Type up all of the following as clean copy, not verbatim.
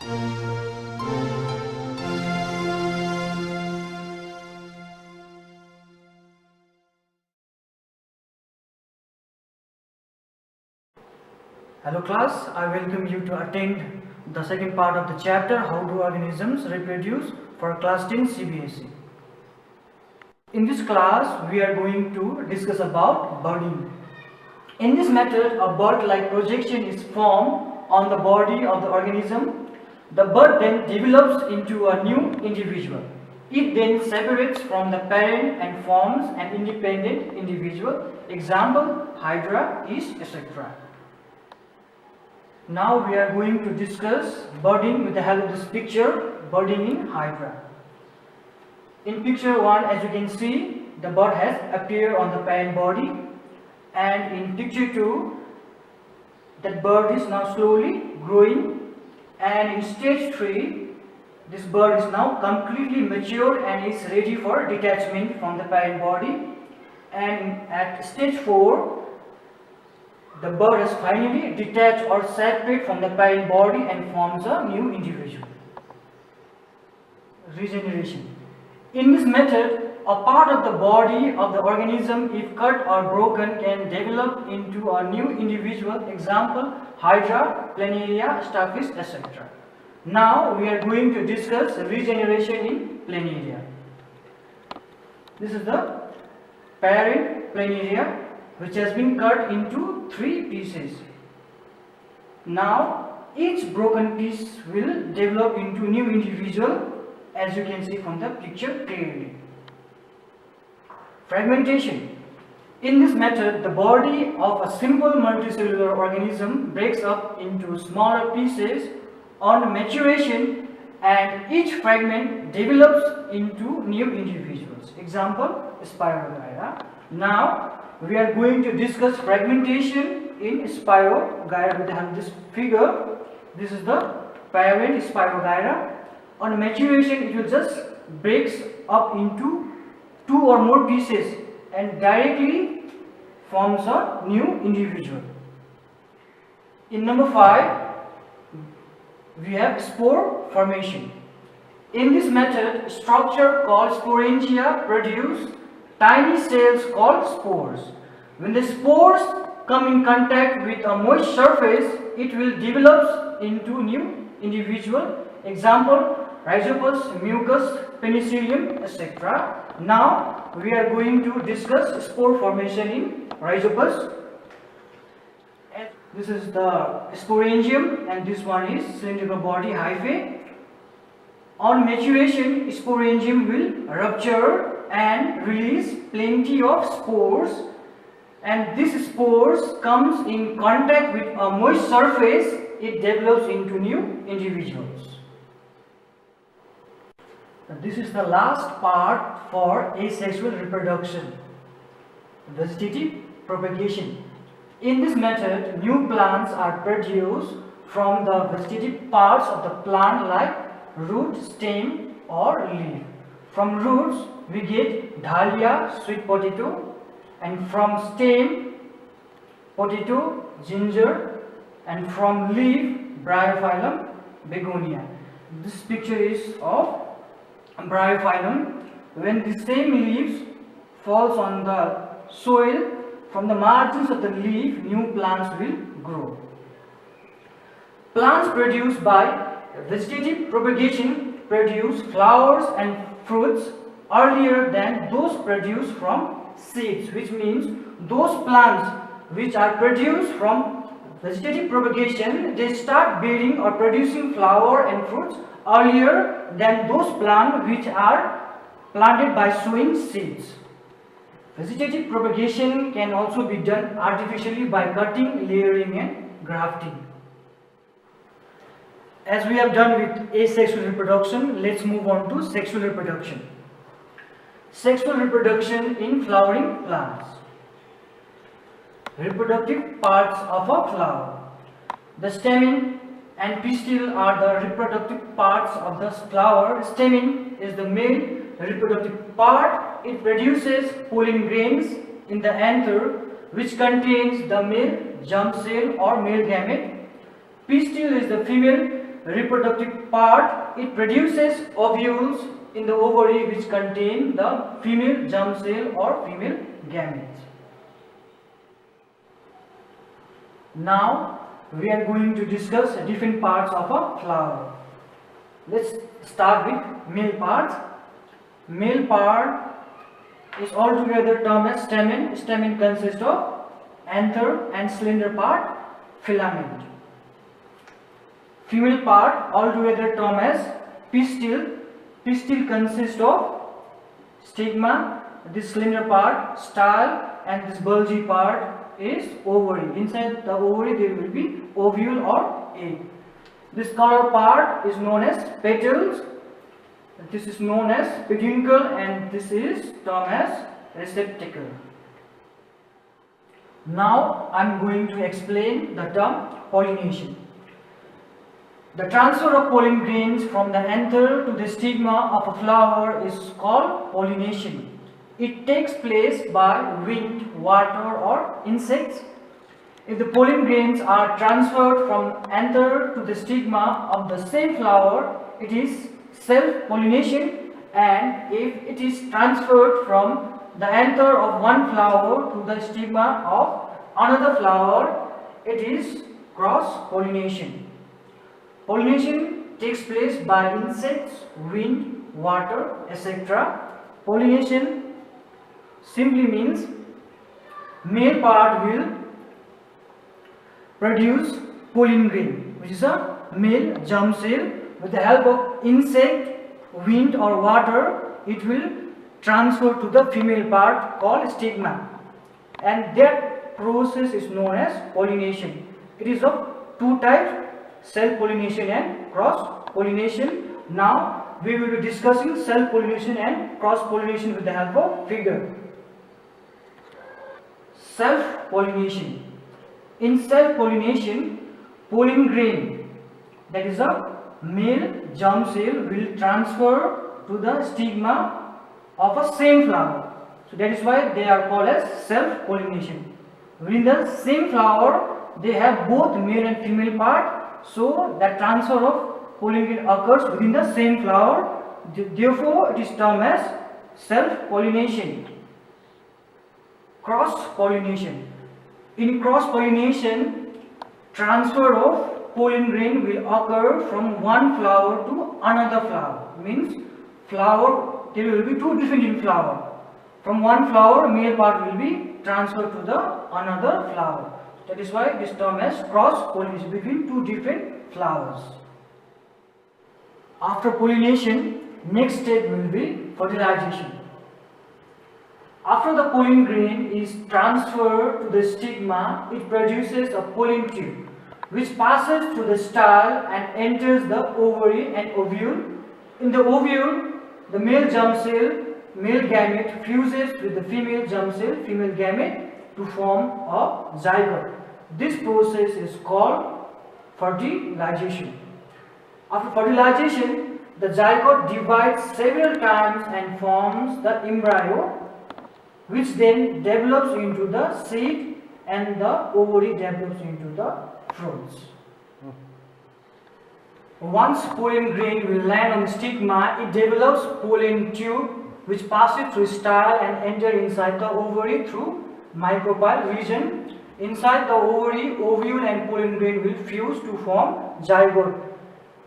Hello class, I welcome you to attend the second part of the chapter How do organisms reproduce for class 10 CBSE. In this class we are going to discuss about budding. In this method a bud-like projection is formed on the body of the organism. The bud then develops into a new individual. It then separates from the parent and forms an independent individual. Example, Hydra, yeast, etc. Now we are going to discuss budding with the help of this picture, budding in Hydra. In picture 1, as you can see, the bud has appeared on the parent body, and in picture 2, that bud is now slowly growing, and in stage 3, this bud is now completely mature and is ready for detachment from the parent body, and at stage 4, the bud has finally detached or separated from the parent body and forms a new individual. Regeneration. In this method, a part of the body of the organism, if cut or broken, can develop into a new individual. Example, Hydra, Planaria, Starfish, etc. Now we are going to discuss regeneration in Planaria. This is the parent Planaria, which has been cut into 3 pieces. Now each broken piece will develop into new individual, as you can see from the picture clearly. Fragmentation. In this method, the body of a simple multicellular organism breaks up into smaller pieces on maturation, and each fragment develops into new individuals. Example, Spirogyra. Now we are going to discuss fragmentation in Spirogyra with the help of this figure. This is the parent Spirogyra. On maturation, it will just breaks up into 2 or more pieces and directly forms a new individual. In number 5, we have spore formation. In this method, structure called sporangia produce tiny cells called spores. When the spores come in contact with a moist surface, it will develop into new individual. Example, Rhizopus, Mucus, Penicillium, etc. Now we are going to discuss spore formation in Rhizopus. This is the sporangium, and this one is cylindrical body hyphae. On maturation, sporangium will rupture and release plenty of spores, and these spores comes in contact with a moist surface, it develops into new individuals. This is the last part for asexual reproduction, vegetative propagation. In this method, new plants are produced from the vegetative parts of the plant like root, stem or leaf. From roots we get dahlia, sweet potato, and from stem, potato, ginger, and from leaf, bryophyllum, begonia. This picture is of bryophyllum. When the same leaves falls on the soil, from the margins of the leaf, new plants will grow. Plants produced by vegetative propagation produce flowers and fruits earlier than those produced from seeds, which means those plants which are produced from vegetative propagation, they start bearing or producing flower and fruits earlier than those plants which are planted by sowing seeds. Vegetative propagation can also be done artificially by cutting, layering and grafting. As we have done with asexual reproduction, let's move on to sexual reproduction. Sexual reproduction in flowering plants. Reproductive parts of a flower. The stamen and pistil are the reproductive parts of the flower. Stamen is the male reproductive part. It produces pollen grains in the anther, which contains the male germ cell or male gamete. Pistil is the female reproductive part, it produces ovules in the ovary which contain the female germ cell or female gametes. Now we are going to discuss different parts of a flower. Let's start with male parts. Male part is altogether termed as stamen. Stamen consists of anther and slender part, filament. Female part altogether termed as pistil. Pistil consists of stigma, this slender part, style, and this bulgy part is ovary. Inside the ovary there will be ovule or egg. This color part is known as petals. This is known as peduncle, and this is termed as receptacle. Now I am going to explain the term pollination. The transfer of pollen grains from the anther to the stigma of a flower is called pollination. It takes place by wind, water, or insects. If the pollen grains are transferred from anther to the stigma of the same flower, it is self-pollination, and if it is transferred from the anther of one flower to the stigma of another flower, it is cross-pollination. Pollination takes place by insects, wind, water, etc. Pollination simply means male part will produce pollen grain, which is a male germ cell. With the help of insect, wind or water, it will transfer to the female part called stigma, and that process is known as pollination. It is of two types, self-pollination and cross-pollination. Now we will be discussing self-pollination and cross-pollination with the help of figure. Self-pollination. In self-pollination, pollen grain, that is a male germ cell, will transfer to the stigma of a same flower. So that is why they are called as self-pollination. Within the same flower, they have both male and female part. So that transfer of pollen grain occurs within the same flower. Therefore, it is termed as self-pollination. Cross-pollination. In cross-pollination, transfer of pollen grain will occur from one flower to another flower. Means flower, there will be two different flower. From one flower, male part will be transferred to the another flower. That is why this term as cross-pollination between two different flowers. After pollination, next step will be fertilization. After the pollen grain is transferred to the stigma, it produces a pollen tube, which passes through the style and enters the ovary and ovule. In the ovule, the male germ cell, male gamete, fuses with the female germ cell, female gamete, to form a zygote. This process is called fertilization. After fertilization, the zygote divides several times and forms the embryo, which then develops into the seed, and the ovary develops into the fruits. Once pollen grain will land on the stigma, it develops pollen tube, which passes through style and enter inside the ovary through micropyle region. Inside the ovary, ovule and pollen grain will fuse to form zygote.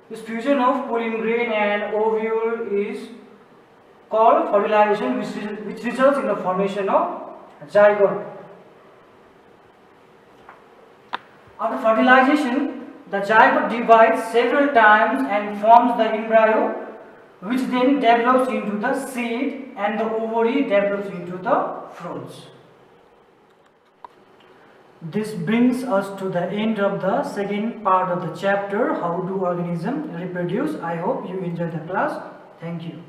This fusion of pollen grain and ovule is called fertilization, which results in the formation of zygote. After fertilization, the zygote divides several times and forms the embryo, which then develops into the seed, and the ovary develops into the fruits. This brings us to the end of the second part of the chapter, how do organisms reproduce. I hope you enjoyed the class. Thank you.